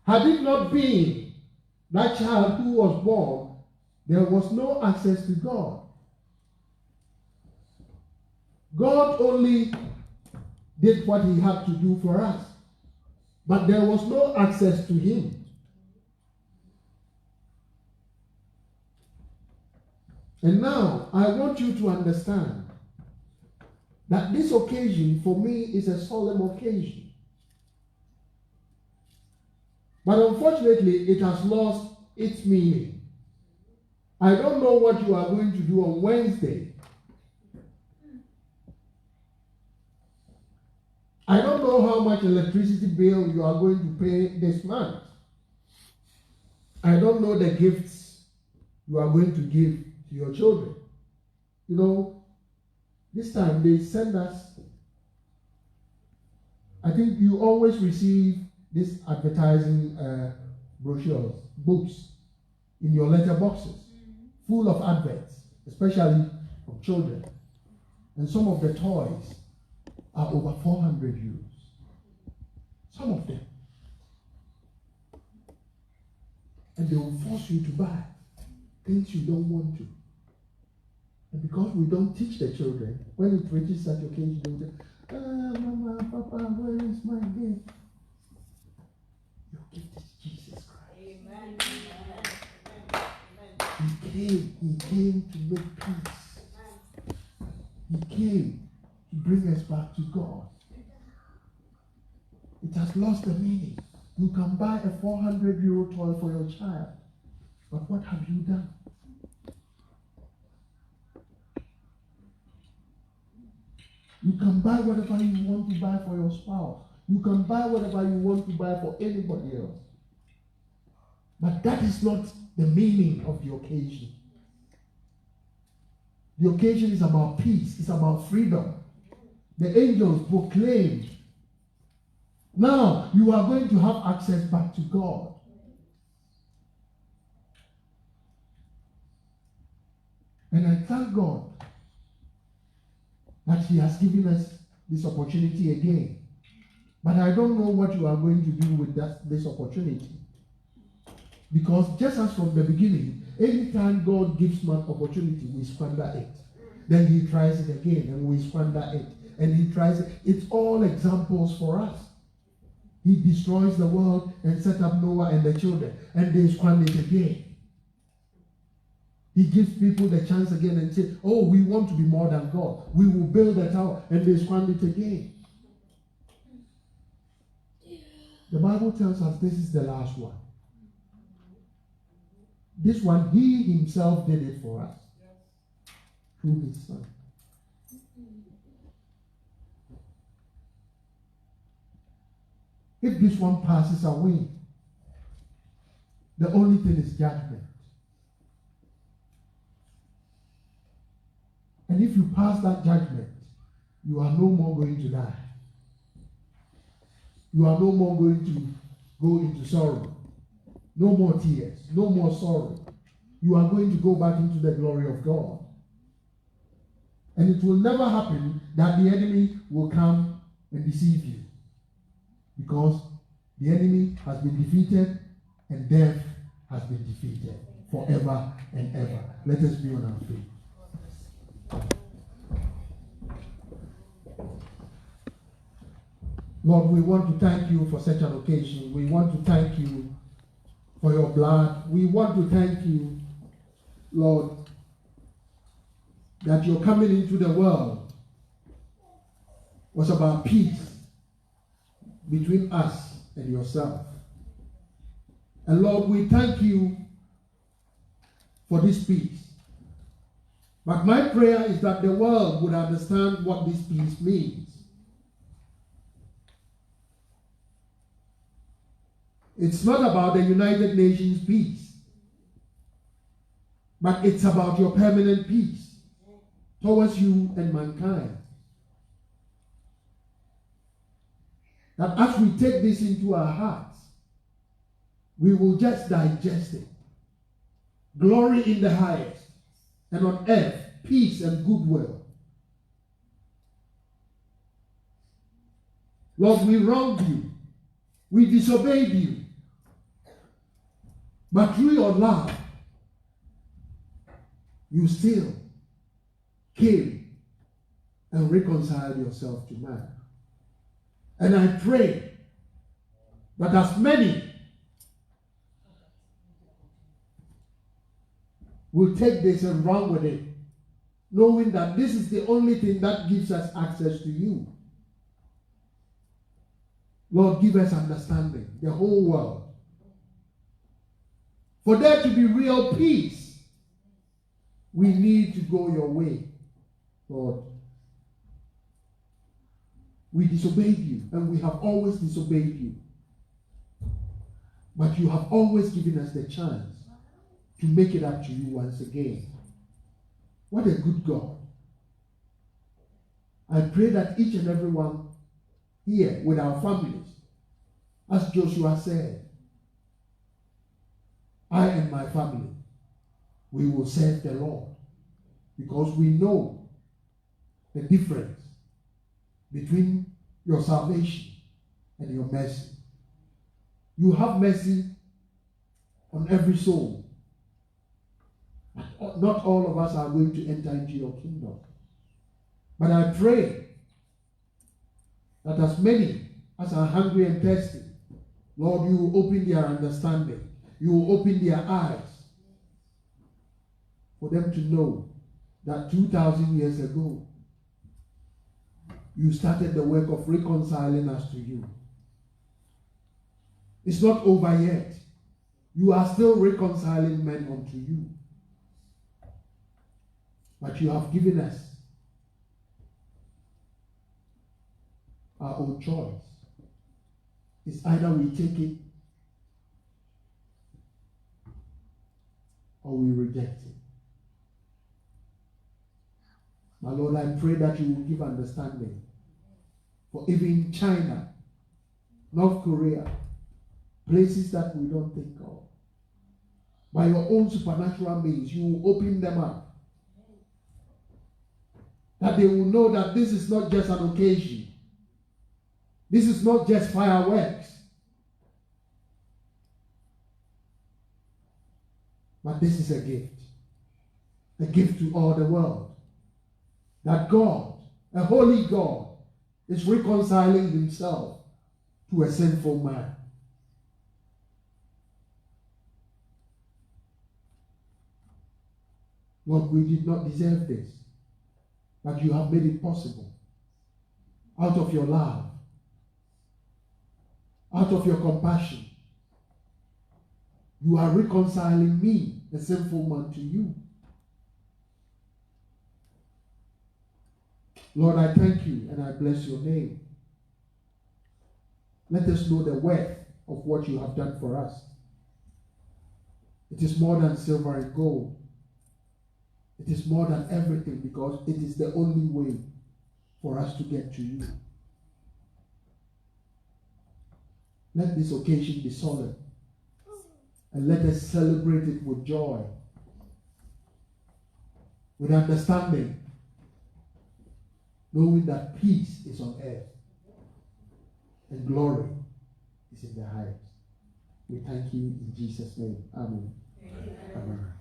Had it not been that child who was born, there was no access to God. God only did what he had to do for us, but there was no access to him. And now, I want you to understand that this occasion for me is a solemn occasion. But unfortunately, it has lost its meaning. I don't know what you are going to do on Wednesday. I don't know how much electricity bill you are going to pay this month. I don't know the gifts you are going to give to your children. You know, this time they send us, I think you always receive this advertising brochures, books in your letter boxes, full of adverts, especially for children. And some of the toys are over 400 euros. Some of them. And they will force you to buy things you don't want to. And because we don't teach the children, when it reaches such occasion, they will say, Mama, Papa, where is my gift? Your gift is Jesus Christ. Amen. He came to make peace. He came to bring us back to God. It has lost the meaning. You can buy a 400 euro toy for your child, but what have you done? You can buy whatever you want to buy for your spouse. You can buy whatever you want to buy for anybody else. But that is not the meaning of the occasion. The occasion is about peace. It's about freedom. The angels proclaimed, now you are going to have access back to God. And I thank God that He has given us this opportunity again. But I don't know what you are going to do with this opportunity. Because just as from the beginning, anytime God gives man opportunity, we squander it. Then He tries it again, and we squander it. And He tries it. It's all examples for us. He destroys the world and set up Noah and the children, and they squander it again. He gives people the chance again and say, oh, we want to be more than God. We will build a tower, and they squander it again. The Bible tells us this is the last one. This one, He Himself did it for us through His Son. If this one passes away, the only thing is judgment. And if you pass that judgment, you are no more going to die. You are no more going to go into sorrow. No more tears. No more sorrow. You are going to go back into the glory of God. And it will never happen that the enemy will come and deceive you. Because the enemy has been defeated and death has been defeated forever and ever. Let us be on our feet. Lord, we want to thank you for such an occasion. We want to thank you for your blood. We want to thank you, Lord, that your coming into the world was about peace between us and yourself. And Lord, we thank you for this peace. But my prayer is that the world would understand what this peace means. It's not about the United Nations peace, but it's about your permanent peace towards you and mankind. That as we take this into our hearts, we will just digest it. Glory in the highest, and on earth, peace and goodwill. Lord, we wronged you. We disobeyed you. But through your love, you still came and reconciled yourself to man. And I pray that as many will take this and run with it, knowing that this is the only thing that gives us access to you. Lord, give us understanding, the whole world. For there to be real peace, we need to go your way, Lord. We disobeyed you, and we have always disobeyed you. But you have always given us the chance to make it up to you once again. What a good God. I pray that each and every one here with our families, as Joshua said, I and my family, we will serve the Lord because we know the difference between your salvation and your mercy. You have mercy on every soul. Not all of us are going to enter into your kingdom. But I pray that as many as are hungry and thirsty, Lord, you will open their understanding. You will open their eyes for them to know that 2,000 years ago, you started the work of reconciling us to you. It's not over yet. You are still reconciling men unto you. But you have given us our own choice. It's either we take it or we reject it. My Lord, I pray that you will give understanding for even China, North Korea, places that we don't think of. By your own supernatural means, you will open them up. That they will know that this is not just an occasion. This is not just fireworks. But this is a gift. A gift to all the world. That God, a holy God, is reconciling himself to a sinful man. Lord, we did not deserve this, but you have made it possible. Out of your love, out of your compassion, you are reconciling me, a sinful man, to you. Lord, I thank you and I bless your name. Let us know the worth of what you have done for us. It is more than silver and gold. It is more than everything, because it is the only way for us to get to you. Let this occasion be solemn, and let us celebrate it with joy, with understanding, knowing that peace is on earth and glory is in the highest. We thank you in Jesus' name. Amen. Amen.